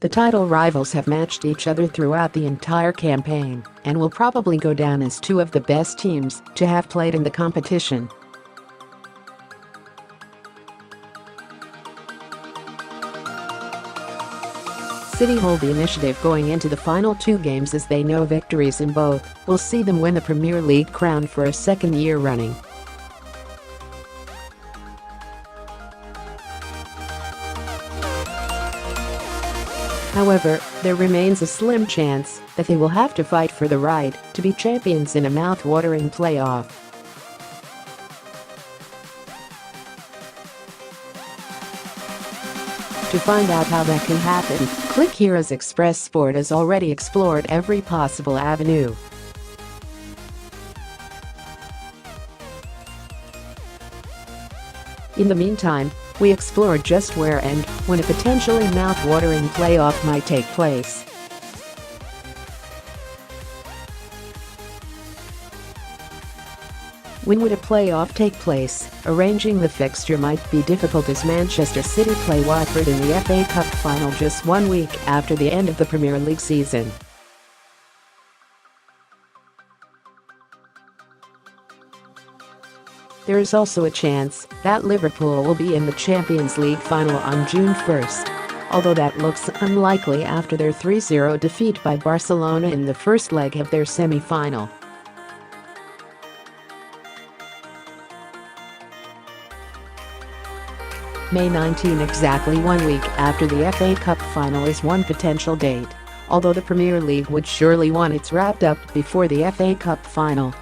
The title rivals have matched each other throughout the entire campaign and will probably go down as two of the best teams to have played in the competition. City hold the initiative going into the final two games as they know victories in both will see them win the Premier League crown for a second year running. However, there remains a slim chance that they will have to fight for the right to be champions in a mouth-watering playoff. To find out how that can happen, click here as Express Sport has already explored every possible avenue. In the meantime, we explored just where and when a potentially mouth-watering playoff might take place. When would a playoff take place? Arranging the fixture might be difficult as Manchester City play Watford in the FA Cup final just 1 week after the end of the Premier League season. There is also a chance that Liverpool will be in the Champions League final on June 1st, although that looks unlikely after their 3-0 defeat by Barcelona in the first leg of their semi-final. May 19, exactly 1 week after the FA Cup final, is one potential date, although the Premier League would surely want it wrapped up before the FA Cup final.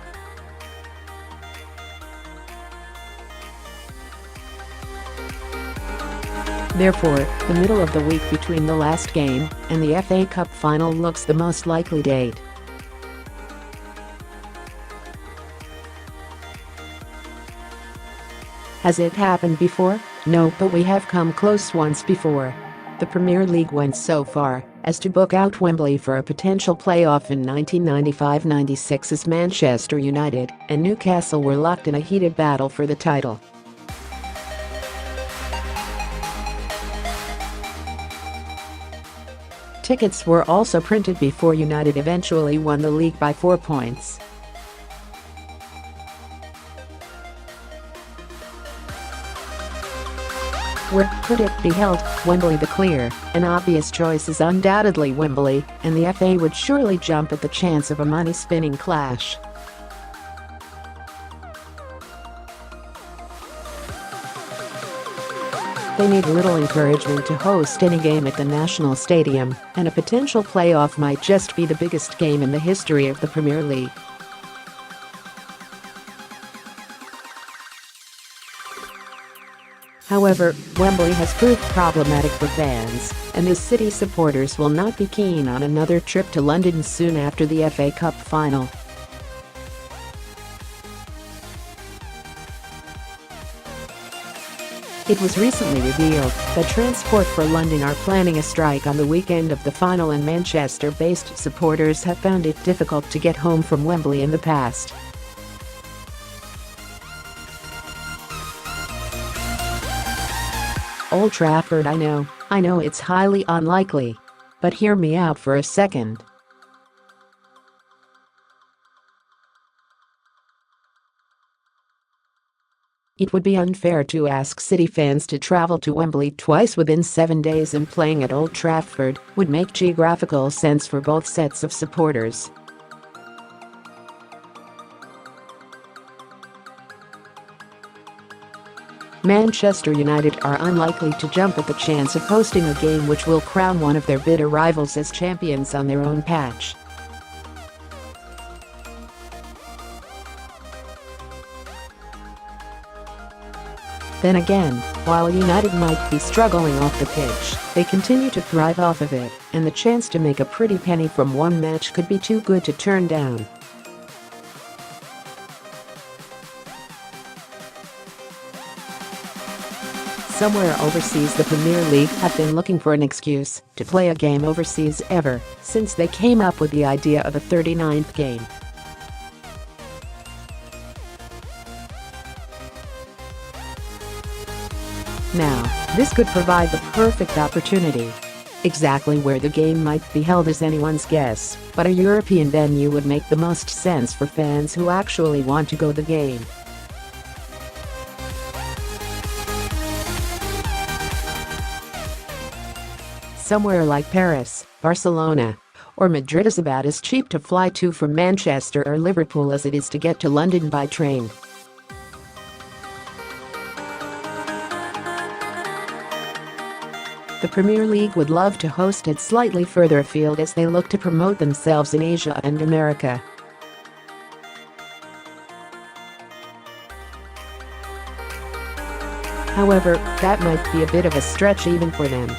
Therefore, the middle of the week between the last game and the FA Cup final looks the most likely date. Has it happened before? No, but we have come close once before. The Premier League went so far as to book out Wembley for a potential playoff in 1995-96 as Manchester United and Newcastle were locked in a heated battle for the title. Tickets were also printed before United eventually won the league by 4 points. Where could it be held? Wembley. The clear and obvious choice is undoubtedly Wembley, and the FA would surely jump at the chance of a money-spinning clash. They need little encouragement to host any game at the National Stadium, and a potential playoff might just be the biggest game in the history of the Premier League. However, Wembley has proved problematic for fans, and the City supporters will not be keen on another trip to London soon after the FA Cup final. It was recently revealed that Transport for London are planning a strike on the weekend of the final, and Manchester-based supporters have found it difficult to get home from Wembley in the past. Old Trafford. I know it's highly unlikely. But hear me out for a second. It would be unfair to ask City fans to travel to Wembley twice within 7 days, and playing at Old Trafford would make geographical sense for both sets of supporters. Manchester United are unlikely to jump at the chance of hosting a game which will crown one of their bitter rivals as champions on their own patch. Then again, while United might be struggling off the pitch, they continue to thrive off of it, and the chance to make a pretty penny from one match could be too good to turn down. Somewhere overseas, the Premier League have been looking for an excuse to play a game overseas ever since they came up with the idea of a 39th game. Now, this could provide the perfect opportunity. Exactly where the game might be held is anyone's guess, but a European venue would make the most sense for fans who actually want to go to the game. Somewhere like Paris, Barcelona, or Madrid is about as cheap to fly to from Manchester or Liverpool as it is to get to London by train. The Premier League would love to host it slightly further afield as they look to promote themselves in Asia and America. However, that might be a bit of a stretch even for them.